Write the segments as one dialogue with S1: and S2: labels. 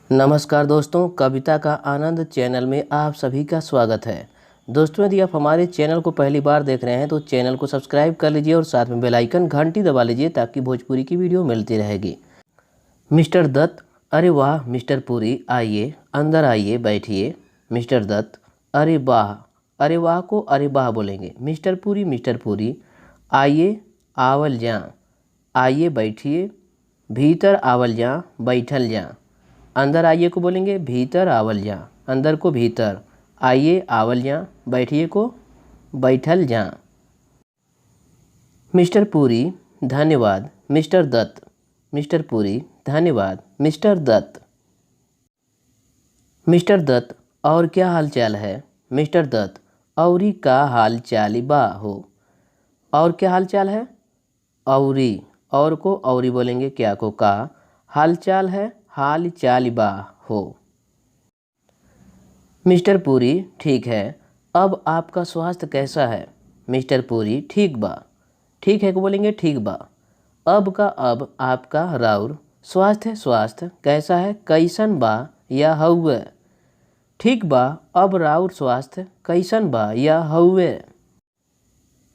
S1: नमस्कार दोस्तों, कविता का आनंद चैनल में आप सभी का स्वागत है। दोस्तों, यदि आप हमारे चैनल को पहली बार देख रहे हैं तो चैनल को सब्सक्राइब कर लीजिए और साथ में बेल आइकन घंटी दबा लीजिए ताकि भोजपुरी की वीडियो मिलती रहेगी। मिस्टर दत्त, अरे वाह मिस्टर पुरी, आइए अंदर आइए बैठिए। मिस्टर दत्त, अरे वाह, अरे वाह को अरे वाह बोलेंगे। मिस्टर पुरी, आइए आवल जा, आइए बैठिए। भीतर आवल जा, बैठल जा। अंदर आइए को बोलेंगे भीतर आवल जा, अंदर को भीतर, आइए आवल जा, बैठिए को बैठल जा। मिस्टर पुरी, धन्यवाद मिस्टर दत्त। मिस्टर पुरी, धन्यवाद मिस्टर दत्त। मिस्टर दत्त, और क्या हाल चाल है। मिस्टर दत्त, औरी का हाल चाल बा हो। और क्या हाल चाल है। औरी, और को औरी बोलेंगे, क्या को का, हाल चाल है हाल चाल बा हो। मिस्टर पुरी, ठीक है। अब आपका स्वास्थ्य कैसा है। मिस्टर पुरी, ठीक बा। ठीक है को बोलेंगे ठीक बा। अब का अब आपका राउर स्वास्थ्य कैसा है, कैसन बा या हउए। ठीक बा, अब राउर स्वास्थ्य कैसन बा या हउए।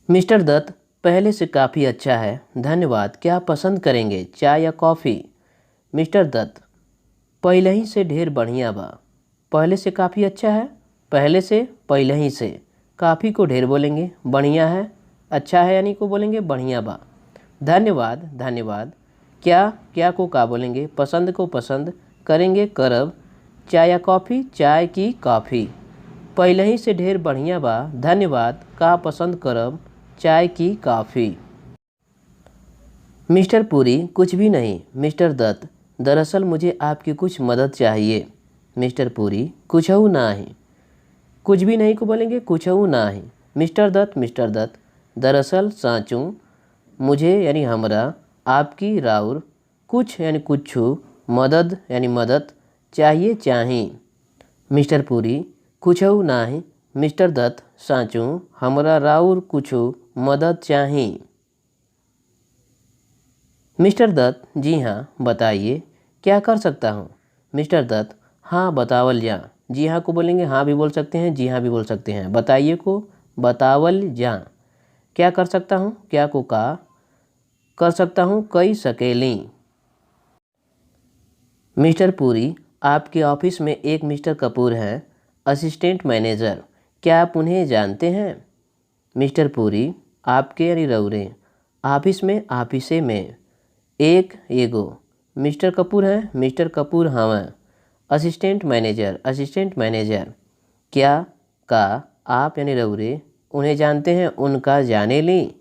S1: मिस्टर दत्त, पहले से काफ़ी अच्छा है, धन्यवाद। क्या पसंद करेंगे, चाय या कॉफ़ी। मिस्टर दत्त, पहले ही से ढेर बढ़िया बा। पहले से काफ़ी अच्छा है, पहले से पहले ही से। काफ़ी को ढेर बोलेंगे, बढ़िया है, अच्छा है यानी को बोलेंगे बढ़िया बा। धन्यवाद धन्यवाद। क्या क्या को का बोलेंगे, पसंद को पसंद, करेंगे करब। चाय या कॉफ़ी, चाय की कॉफ़ी। पहले ही से ढेर बढ़िया बा, धन्यवाद। का पसंद करब, चाय की कॉफ़ी। मिस्टर पुरी, कुछ भी नहीं। मिस्टर दत्त, दरअसल मुझे आपकी कुछ मदद चाहिए। मिस्टर पुरी, कुछऊ नाही। कुछ भी नहीं को बोलेंगे कुछऊ नाही। मिस्टर दत्त, दरअसल साचूँ, मुझे यानी हमरा, आपकी राउर, कुछ यानी कुछू, मदद यानी मदद, चाहिए चाही। मिस्टर पुरी, कुछऊ नाही। मिस्टर दत्त, साचूँ, हमरा राउर कुछू मदद चाही। मिस्टर दत्त, जी हाँ बताइए, क्या कर सकता हूँ। मिस्टर दत्त, हाँ बतावल जा। जी हाँ को बोलेंगे हाँ भी बोल सकते हैं, जी हाँ भी बोल सकते हैं। बताइए को बतावल जा। क्या कर सकता हूँ, क्या को का, कर सकता हूँ कई सकेली। मिस्टर पुरी, आपके ऑफिस में एक मिस्टर कपूर हैं, असिस्टेंट मैनेजर। क्या आप उन्हें जानते हैं। मिस्टर पुरी, आपके यानी रौरे ऑफिस में ऑफिसे में एक एगो मिस्टर कपूर हैं, मिस्टर कपूर हवें। Assistant manager. क्या का आप यानी रौरे उन्हें जानते हैं, उनका जाने ली।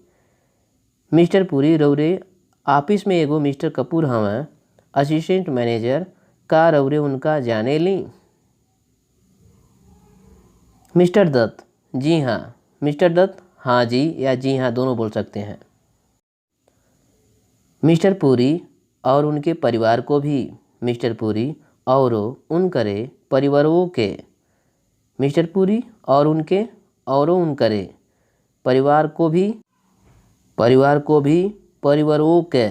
S1: मिस्टर पुरी, रौरे ऑफिस में एगो मिस्टर कपूर हवें, असिस्टेंट मैनेजर, का रौरे उनका जाने ली। मिस्टर दत्त, जी हाँ। मिस्टर दत्त, हाँ जी या जी हाँ दोनों बोल सकते हैं। मिस्टर पुरी, और उनके परिवार को भी। मिस्टर पुरी, और उन करे परिवारों के। मिस्टर पुरी, और उनके औरों उन करे परिवार को भी, परिवारों के।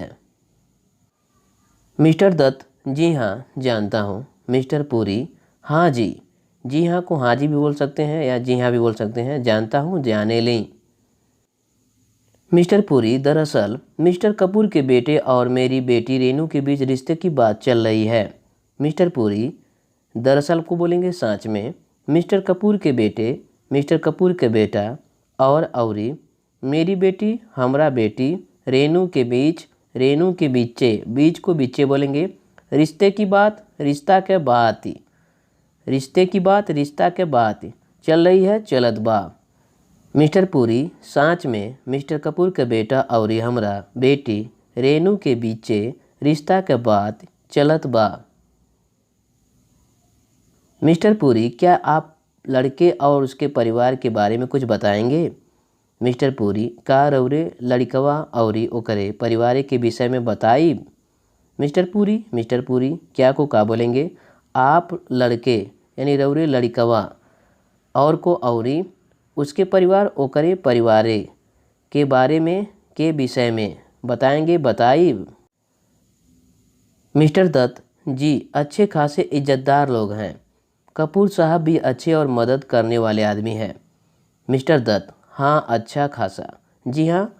S1: मिस्टर दत्त, जी हाँ जानता हूँ। मिस्टर पुरी, हाँ जी। जी हाँ को हाँ जी भी बोल सकते हैं या जी हाँ भी बोल सकते हैं, जानता हूँ जाने लें। मिस्टर पुरी, दरअसल मिस्टर कपूर के बेटे और मेरी बेटी रेनू के बीच रिश्ते की बात चल रही है। मिस्टर पुरी, दरअसल को बोलेंगे सच में। मिस्टर कपूर के बेटे, मिस्टर कपूर के बेटा, और औरी मेरी बेटी, हमरा बेटी, रेनू के बीच, रेनू के बीचे, बीच को बीचे बोलेंगे। रिश्ते की बात, रिश्ता के बात, रिश्ते की बात, रिश्ता के बात चल रही है, चलत बा। मिस्टर पुरी, सांच में मिस्टर कपूर के बेटा और हमरा बेटी रेनू के बीचे रिश्ता के बात चलत बा। मिस्टर पुरी, क्या आप लड़के और उसके परिवार के बारे में कुछ बताएंगे। मिस्टर पुरी, का रौरे लड़कवा और ओकरे परिवार के विषय में बताई। मिस्टर पुरी, क्या को का बोलेंगे, आप लड़के यानी रौरे लड़कवा, और को औरी उसके परिवार ओकरे परिवारे के बारे में, के विषय में बताएंगे, बताई। मिस्टर दत्त, जी अच्छे खासे इज्जतदार लोग हैं। कपूर साहब भी अच्छे और मदद करने वाले आदमी हैं। मिस्टर दत्त हाँ अच्छा खासा। जी हाँ,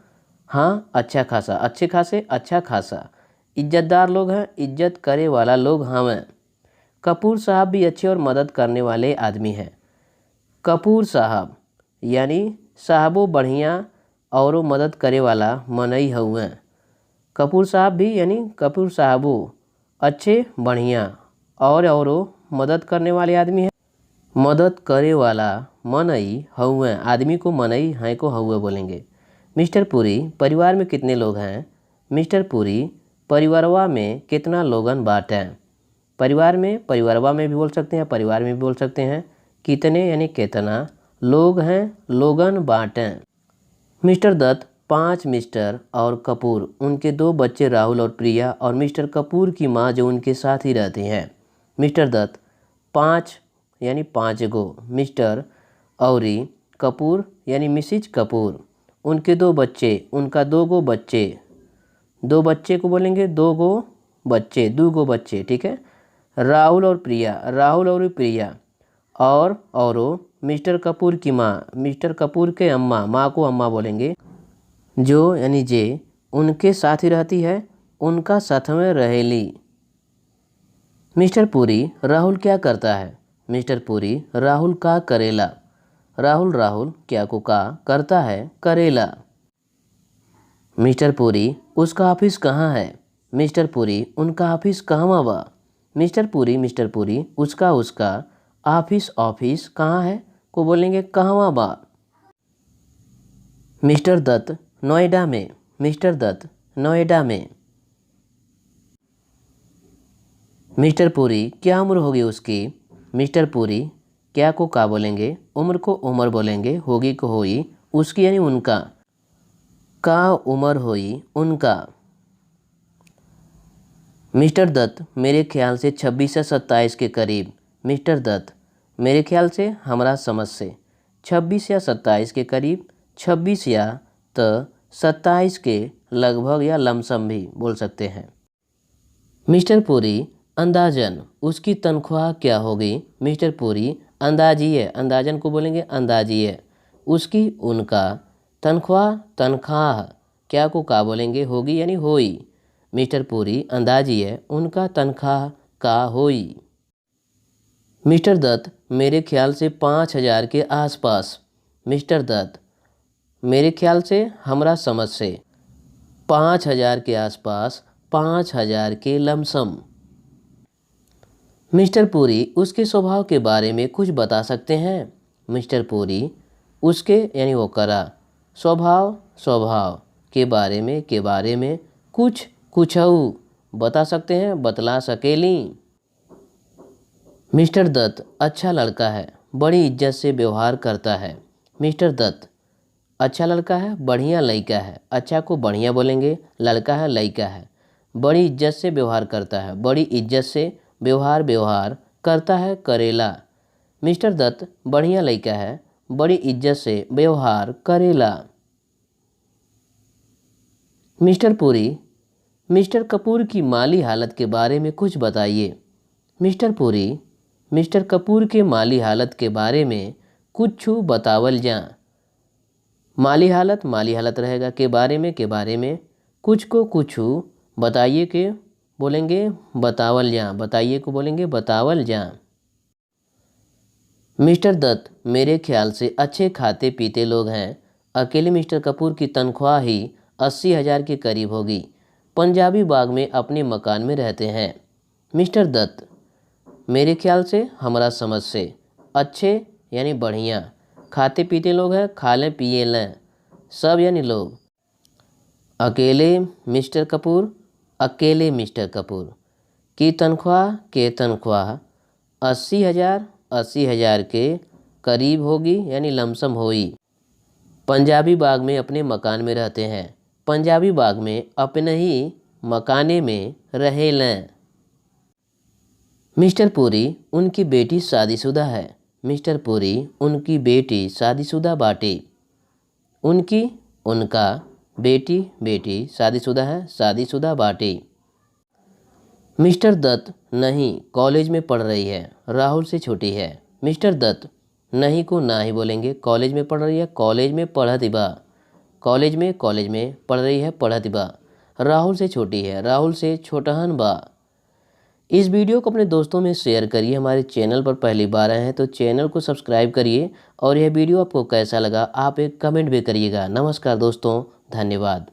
S1: हाँ अच्छा खासा, अच्छे खासे, अच्छा खासा। इज्जतदार लोग हैं, इज्जत करे वाला लोग हम हैं। कपूर साहब भी अच्छे और मदद करने वाले आदमी हैं। कपूर साहब यानी साहबो बढ़िया और मदद करे वाला मनई हुए। कपूर साहब भी यानी कपूर साहबो अच्छे बढ़िया और मदद करने वाले आदमी हैं। मदद करे वाला मनई हुए, आदमी को मनई हैं को हुए बोलेंगे। मिस्टर पुरी परिवार में कितने लोग हैं? मिस्टर पुरी परिवारवा में कितना लोगन बाटें। परिवार में परिवारवा में भी बोल सकते हैं, परिवार में भी बोल सकते हैं। कितने यानी कितना लोग हैं, लोगन बाटें। मिस्टर दत्त 5 मिस्टर और कपूर, उनके 2 बच्चे राहुल और प्रिया और मिस्टर कपूर की माँ जो उनके साथ ही रहती हैं। मिस्टर दत्त 5 यानी 5 गो मिस्टर और कपूर यानी मिसिज कपूर, उनके 2 बच्चे, उनका 2 गो बच्चे, 2 बच्चे को बोलेंगे 2 गो बच्चे, 2 गो बच्चे, ठीक है। राहुल और प्रिया, राहुल और प्रिया और मिस्टर कपूर की माँ, मिस्टर कपूर के अम्मा, माँ को अम्मा बोलेंगे, जो यानी जे उनके साथ ही रहती है, उनका साथ में रहेली। मिस्टर पुरी राहुल क्या करता है? मिस्टर पुरी राहुल का करेला। राहुल क्या को का करता है, करेला। मिस्टर पुरी उसका ऑफिस कहाँ है? मिस्टर पुरी उनका ऑफिस कहाँ बा? मिस्टर पुरी उसका ऑफिस कहाँ है को बोलेंगे कहाँ बा। मिस्टर दत्त नोएडा में। मिस्टर दत्त नोएडा में। मिस्टर पुरी क्या उम्र होगी उसकी? मिस्टर पुरी क्या को का बोलेंगे, उम्र को उम्र बोलेंगे, होगी को होई, उसकी यानी उनका, का उम्र होई उनका। मिस्टर दत्त मेरे ख्याल से 26 या 27 के करीब। मिस्टर दत्त मेरे ख्याल से, हमरा समझ से 26 या 27 के करीब, 26 या तो 27 के लगभग या लमसम भी बोल सकते हैं। मिस्टर पुरी अंदाजन उसकी तनख्वाह क्या होगी? मिस्टर पुरी अंदाजिए, अंदाजन को बोलेंगे अंदाजिए, उसकी उनका तनख्वाह क्या को का बोलेंगे, होगी यानी होई। मिस्टर पुरी अंदाजिए उनका तनख्वाह का होई। मिस्टर दत्त मेरे ख्याल से 5,000 के आसपास। मिस्टर दत्त मेरे ख्याल से, हमरा समझ से 5,000 के आसपास, 5,000 के लमसम। मिस्टर पुरी उसके स्वभाव के बारे में कुछ बता सकते हैं? मिस्टर पुरी उसके यानी वो करा स्वभाव के बारे में कुछ बता सकते हैं, बतला सकेली। मिस्टर दत्त अच्छा लड़का है, बड़ी इज्जत से व्यवहार करता है। मिस्टर दत्त अच्छा लड़का है, बढ़िया लड़का है, अच्छा को बढ़िया बोलेंगे, लड़का है लड़का है, बड़ी इज्जत से व्यवहार करता है, बड़ी इज्जत से व्यवहार करता है, करेला। मिस्टर दत्त बढ़िया लड़का है, बड़ी इज्जत से व्यवहार करेला। मिस्टर पुरी मिस्टर कपूर की माली हालत के बारे में कुछ बताइए। मिस्टर पुरी मिस्टर कपूर के माली हालत के बारे में कुछ बतावल जा। माली हालत रहेगा, के बारे में कुछ बताइए के बोलेंगे बतावल जा, बताइए को बोलेंगे बतावल जा। मिस्टर दत्त मेरे ख्याल से अच्छे खाते पीते लोग हैं। अकेले मिस्टर कपूर की तनख्वाह ही 80,000 के करीब होगी। पंजाबी बाग में अपने मकान में रहते हैं। मिस्टर दत्त मेरे ख्याल से, हमरा समझ से अच्छे यानी बढ़िया, खाते पीते लोग हैं, खा लें पिए लें सब यानी लोग। अकेले मिस्टर कपूर की तनख्वाह 80,000 के करीब होगी यानी लमसम होई। पंजाबी बाग में अपने मकान में रहते हैं, पंजाबी बाग में अपने ही मकाने में रहे लें। मिस्टर पुरी उनकी बेटी शादीशुदा है। मिस्टर पुरी उनकी बेटी शादीशुदा बाटे। उनका बेटी शादीशुदा है, शादीशुदा बाटे। मिस्टर दत्त नहीं कॉलेज में पढ़ रही है, राहुल से छोटी है। मिस्टर दत्त नहीं को ना ही बोलेंगे, कॉलेज में पढ़ रही है, कॉलेज में पढ़त बा, कॉलेज में पढ़ रही है, पढ़त बा। राहुल से छोटी है, राहुल से छोटहन बा। इस वीडियो को अपने दोस्तों में शेयर करिए। हमारे चैनल पर पहली बार आए हैं तो चैनल को सब्सक्राइब करिए और यह वीडियो आपको कैसा लगा आप एक कमेंट भी करिएगा। नमस्कार दोस्तों, धन्यवाद।